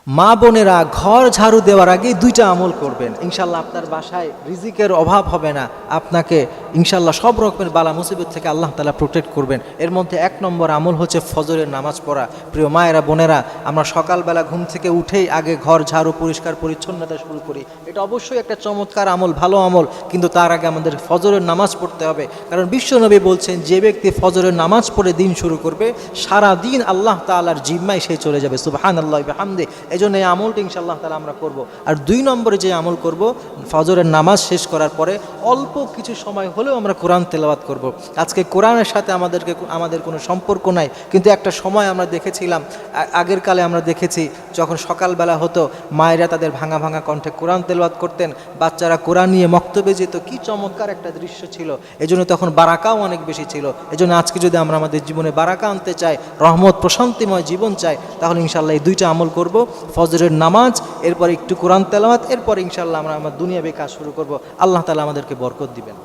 মা বোনেরা ঘর ঝাড়ু দেওয়ার আগে দুইটা আমল করবেন, ইনশাল্লাহ আপনার বাসায় রিজিকের অভাব হবে না, আপনাকে ইনশাল্লাহ সব রকমের বালা মুসিবত থেকে আল্লাহ তাআলা প্রোটেক্ট করবেন। এর মধ্যে এক নম্বর আমল হচ্ছে ফজরের নামাজ পড়া। প্রিয় মায়েরা বোনেরা, আমরা সকালবেলা ঘুম থেকে উঠেই আগে ঘর ঝাড়ু পরিষ্কার পরিচ্ছন্নতা শুরু করি। এটা অবশ্যই একটা চমৎকার আমল, ভালো আমল, কিন্তু তার আগে আমাদের ফজরের নামাজ পড়তে হবে। কারণ বিশ্বনবী বলছেন, যে ব্যক্তি ফজরের নামাজ পড়ে দিন শুরু করবে, সারা দিন আল্লাহ তাআলার জিম্মায় সে চলে যাবে। সুবহানাল্লাহি ওয়া বিহামদিহি। এই জন্য এই আমলটা ইনশাআল্লাহ তাআলা আমরা করব। আর 2 নম্বরে যে আমল করব, ফজরের নামাজ শেষ করার পরে অল্প কিছু সময় হলেও আমরা কোরআন তেলাওয়াত করব। আজকে কোরআনের সাথে আমাদের কোনো সম্পর্ক নাই, কিন্তু একটা সময় আমরা দেখেছিলাম, আগের কালে আমরা দেখেছি, যখন সকালবেলা হতো মায়েরা তাদের ভাঙা ভাঙা কণ্ঠে কোরআন তেলাওয়াত করতেন, বাচ্চারা কোরআন নিয়ে মক্তবে যেত। কি চমৎকার একটা দৃশ্য ছিল। এজন্য তখন বারাকাও অনেক বেশি ছিল। এজন্য আজকে যদি আমরা আমাদের জীবনে বারাকা আনতে চাই, রহমত প্রশান্তিময় জীবন চাই, তাহলে ইনশাআল্লাহ এই 2টা আমল করব, ফজরের নামাজ, এরপর একটু কোরআন তেলাওয়াত, এরপর ইনশাআল্লাহ আমরা আমার দুনিয়াবি কাজ শুরু করব। আল্লাহ তাআলা আমাদেরকে বরকত দিবেন।